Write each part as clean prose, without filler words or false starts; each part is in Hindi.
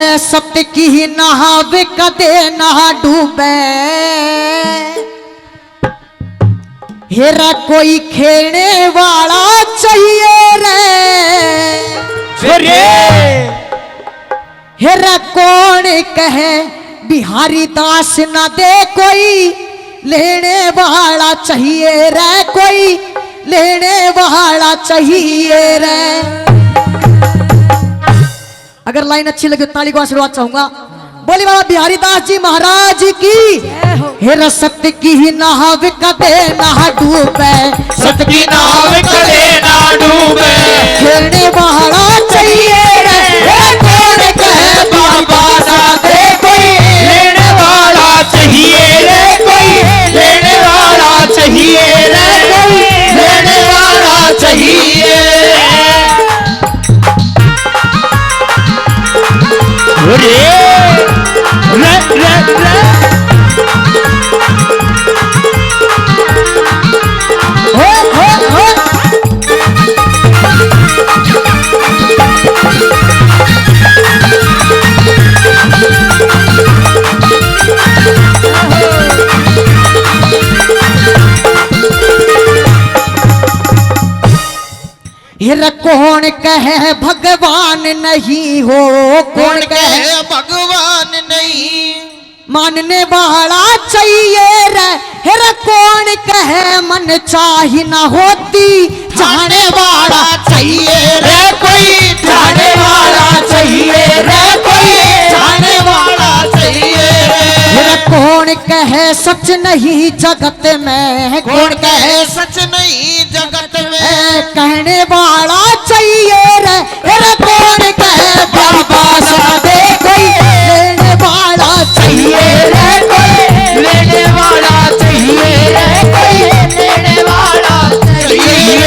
बोले सत्य की नहावे कदे ना डूबे, हेरा कोई खेलने वाला चाहिए रे। हेरा कौन कहे बिहारी दास न दे, कोई लेने वाला चाहिए रे, कोई लेने वाला चाहिए रे। अगर लाइन अच्छी लगे ताली को आशीर्वाद चाहूंगा। बोली बाबा बिहारी दास जी महाराज की। हेरा सत्य की नाव कदे ना डूबे, सत्य की नाव कदे ना डूबे, खेलने वाला चाहिए रे, कौन कहे बाबा ना दे, कोई लेने वाला चाहिए रे, कोई लेने वाला चाहिए रे, कोई लेने वाला चाहिए रे रे रे। हेरा कौन कहे भगवान नहीं हो, कौन कहे भगवान नहीं, मानने वाला चाहिए रे। हेरा कौन कहे मन चाही ना होती, जाने वाला चाहिए रे, कोई जाने वाला चाहिए रे, कोई जाने वाला चाहिए रे। हेरा कौन कहे सच नहीं जगत में, कौन कहे सच नहीं जगत में, कहने वाला चाहिए रे। हेरा कौन कहे बाबा सुना दे, कोई लेने वाला चाहिए रे, कोई लेने वाला चाहिए रे, कोई लेने वाला चाहिए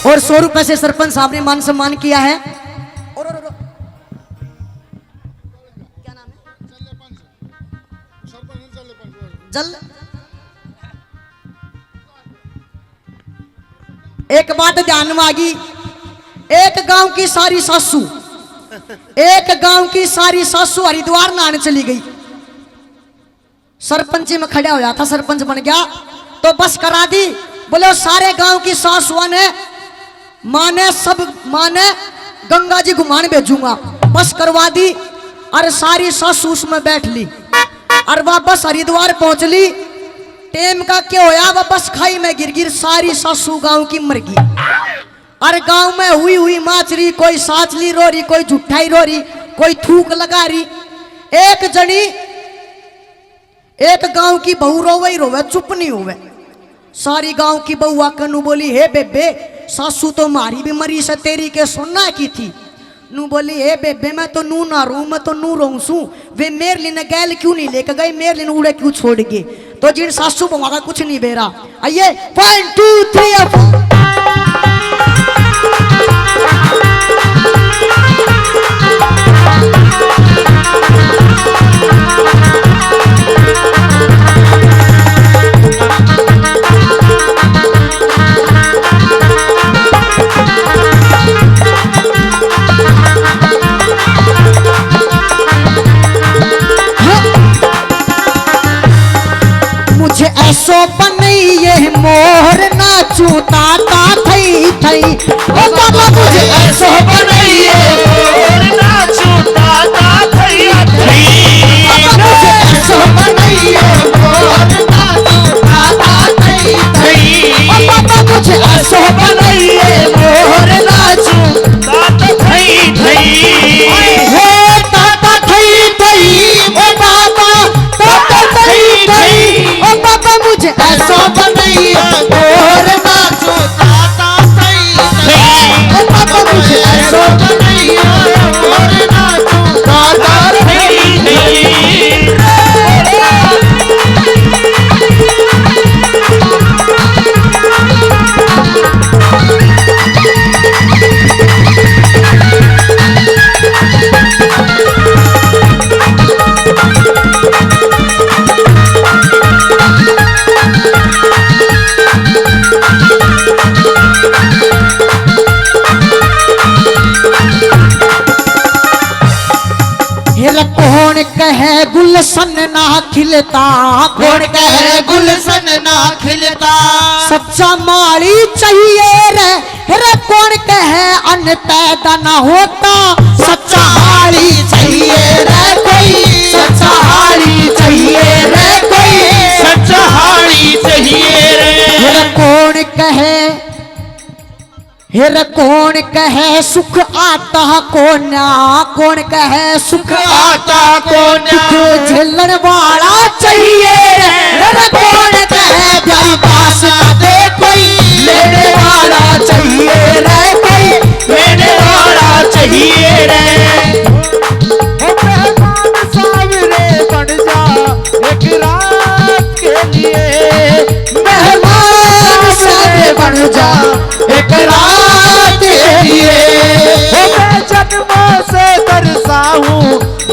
और 100 रुपए से सरपंच साहब ने मान सम्मान किया है। और क्या नाम है? जल। एक बात ध्यान में आ गई, एक गांव की सारी सासू, एक गांव की सारी सासू हरिद्वार नहाने चली गई। सरपंच में खड़ा होया था, सरपंच बन गया तो बस करा दी। बोले सारे गांव की सासुआ ने माने गंगा जी घुमाने भेजूंगा, बस करवा दी। और सारी सासू उसमें बैठ ली और वह बस हरिद्वार पहुंच ली। टेम का क्या होया, वह बस खाई में गिर सारी सासू गांव की मर गई। और गांव में हुई हुई माचरी, कोई साचली रो रही, कोई झुट्ठाई रो रही, कोई थूक लगा रही। एक जनी एक गांव की बहू रोवे ही रोवे, चुप नहीं होवे। सारी गांव की बहू आकर नू बोली, हे बेबे सासू तो मारी भी मरी से तेरी के सुनना की थी। नू बोली, हे बेबे मैं तो नू ना रू, मैं तो नू रहूं सू। वे मेरे लिए गैल क्यों नहीं लेकर गए, मेरे लिए उड़े क्यों छोड़ गए। तो जिन सासू बंगा कुछ नहीं बेरा। आइए 1 2 3 4 मुझे ऐसो बनाइए मोर नाचू दादा थैया थई मुझे ऐसो बनाइए मोर नाचू दादा थई थई बाबा मुझे ऐसो बनाइए मोर नाचू दादा थई थई हे दादा थई थई ओ बाबा दादा थई थई ओ बाबा मुझे ऐसो बनाइए मोर नाचू दादा थई थई ओ बाबा मुझे ऐसो बनाइए मोर नाचू दादा थई थई हिल कौन कहे गुलशन ना खिलता कौन कहे गुलशन ना खिलता सच्चा माली चाहिए रे रे कौन कहे अन्न पैदा ना होता सच्चा माली चाहिए रे कोई सच्चा हाली चाहिए रे कोई सच्चा हाड़ी चाहिए रे कौन कहे हिर कौन कहे सुख आता को ना कौन कहे सुख आता को ना दुख झेलने वाला चाहिए हिर कौन कहे प्यारी पास ना दे कोई लेने वाला चाहिए रे कोई लेने वाला चाहिए रे मेहमान सावरे बन जा एक रात के लिए मेहमान सारे बन जा एक रात के लिए मैं जन्मों से तरसा हूँ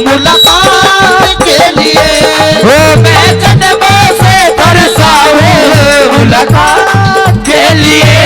मुलाकात के लिए मैं जन्मों से तरसा हूँ मुलाकात के लिए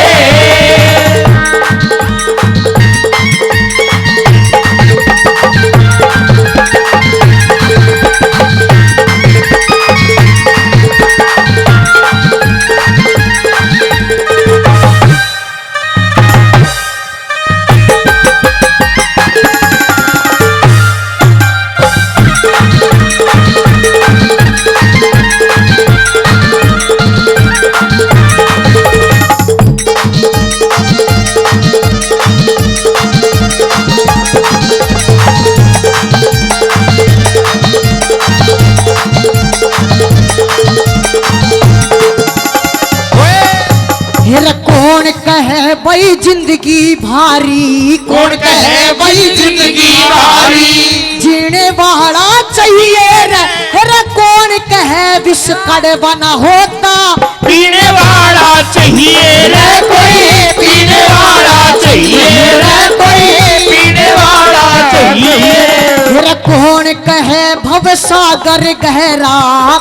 हिर कौन कहे भाई जिंदगी भारी कौन कहे भाई जिंदगी भारी जीने वाला चाहिए रे हिर कौन कहे विष कड़वा ना होता पीने वाला चाहिए रे कोई पीने वाला चाहिए रे कोई पीने वाला चाहिए हिर कौन कहे भव सागर गहरा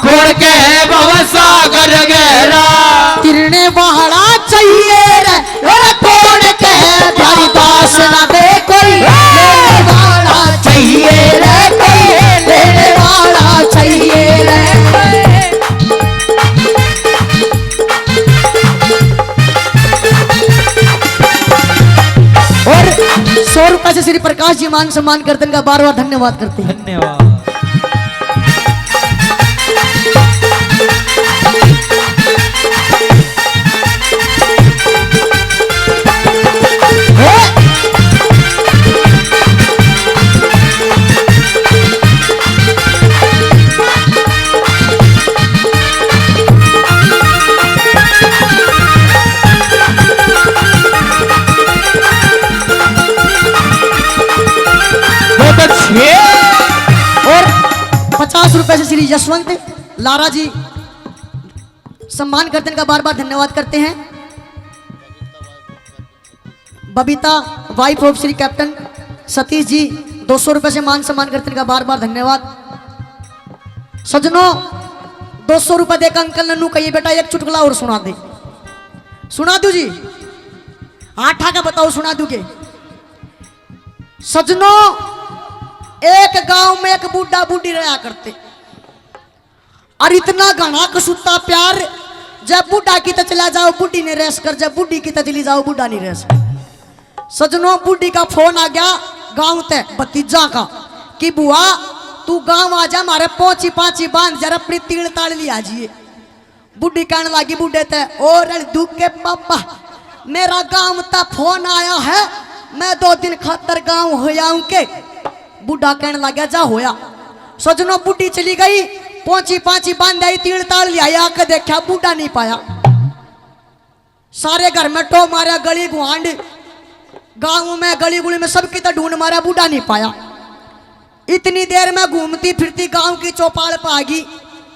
कौन कहे भव सागर गहरा तिरने वाला चाहिए रे हिर कौन कहे भाई दास ना दे कोई लेने वाला चाहिए रे कोई लेने वाला चाहिए रे और 100 रुपए से श्री प्रकाश जी मान सम्मान करते हैं, बार बार धन्यवाद करते हैं। धन्यवाद और 50 रुपए से श्री यशवंत लारा जी सम्मान करते हैं, बार बार धन्यवाद करते हैं। Babita wife of Shri captain Satish ji 200 रुपए से मान सम्मान करते हैं, बार बार धन्यवाद। सजनों 200 रुपए देकर अंकल नन्नू कहिए बेटा एक चुटकुला और सुना दे। सुना दू जी? आठा का बताओ सुना दू के? सजनों एक गांव में एक बूढ़ा बूढ़ी रहा करते और इतना घना कसूता प्यार, जब बूढ़ा की तो चला जाओ बूढ़ी ने रेस कर, जब बूढ़ी की तो चली जाओ बूढ़ा नहीं रेस। सजनों बुढ़ी का फोन आ गया गांव ते भतीजा का कि बुआ तू गांव आ जा, हमारे पोची पाची बांध जरा अपनी तीड़ ताड़ लिया जिए। बुढ़ी कहने लगी बुढ़े ते और दुख के पापा मेरा गांव ता फोन आया है, मैं 2 दिन खातर गांव हो आऊं के। बुढ़ा कहने लगा जा होया। सजनों बुढ़ी चली गई, पोची पाची बांध आई, तीड़ ताड़ लिया, आके देखा बुढ़ा नहीं पाया। सारे घर में टो मारा, गली गुआंड गांव में गली गुली में सबकी तो ढूंढ मारा, बुढ़ा नहीं पाया। इतनी देर में घूमती फिरती गांव की चौपाल पर आ गई।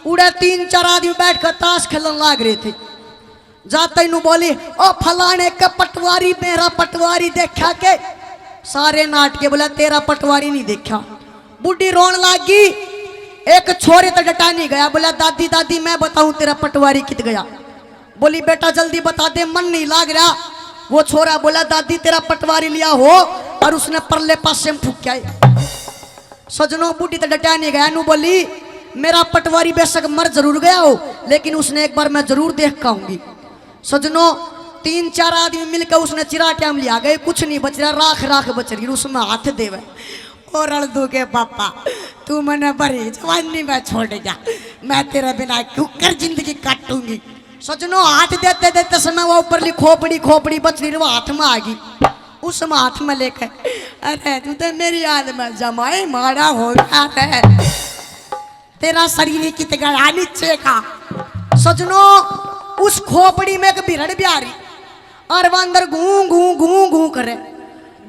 उड़े 3-4 आदमी बैठकर ताश खेलने लग रहे थे। जाते ही बोली ओ फलाने का पटवारी, मेरा पटवारी देखा के। सारे नाटके बोला तेरा पटवारी नहीं देखा। बुढ़ी रोन लगी। एक छोरे तो डटा नहीं गया, बोला दादी दादी मैं बताऊं तेरा पटवारी कित गया। बोली बेटा जल्दी बता दे, मन नहीं लाग रहा। वो छोरा बोला दादी तेरा पटवारी लिया हो, और उसने परले पास से फूक आए। सजनों बुढ़ी तो डटा नहीं गया। नू बोली मेरा पटवारी बेशक मर जरूर गया हो, लेकिन उसने एक बार मैं जरूर देख के आऊंगी। सजनों 3-4 आदमी मिलकर उसने चिराटियाम लिया गए, कुछ नहीं बच रहा, राख राख बच रही, उसमें हाथ देवे और अड़दू के पापा तू मैंने बड़ी जवानी में छोड़ जा, मैं तेरे बिना क्यों कर जिंदगी काटूंगी। सजनों हाथ देते देते समय वो ऊपरली खोपड़ी खोपड़ी बच रही, वो हाथ में आ गई। उस हाथ में लेकर अरे तू तो मेरी याद में जमाए मारा हो गया है, तेरा शरीर कित गया नीचे का। सजनों उस खोपड़ी में एक बिरड़ भी आ रही और वो अंदर घू घू घू घू करे।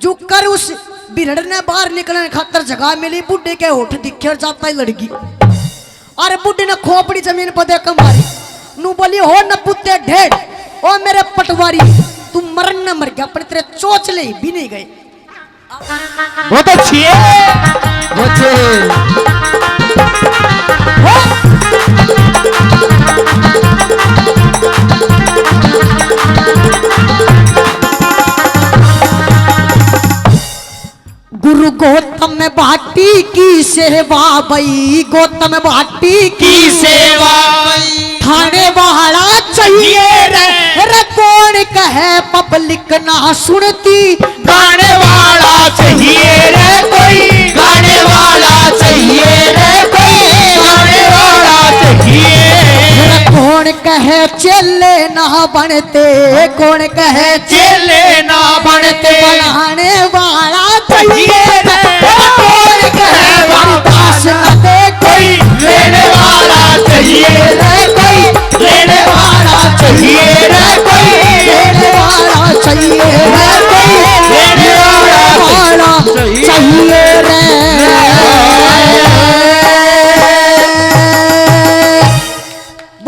झुक कर उस बिरड़ ने बाहर निकलने खातर जगह मिली। बुढ़े के होठ दिखे और जाता ही लड़की। और बुढ़े ने खोपड़ी जमीन पर देकर मारी। नू बोली हो न पुत्ते ढेर, ओ मेरे पटवारी तू मरन न मर गया, पर तेरे चोचले भी नहीं गए। बहुत अच्छी है, गुरु गौतम भाटी की सेवा भई, गौतम भाटी की सेवा थाने वाला चाहिए रे कौन कहे पब्लिक ना सुनती, गाने वाला चाहिए रे कोई, गाने वाला चाहिए रे कोई, गाने वाला चाहिए। कौन कहे चेले ना बनते, कौन कहे चेले ना बनते, बनाने वाला चाहिए रे कौन कहे वापस न दे कोई, लेने वाला चाहिए रे कोई, लेने वाला चाहिए रे कोई, लेने वाला चाहिए रे कोई, लेने वाला चाहिए।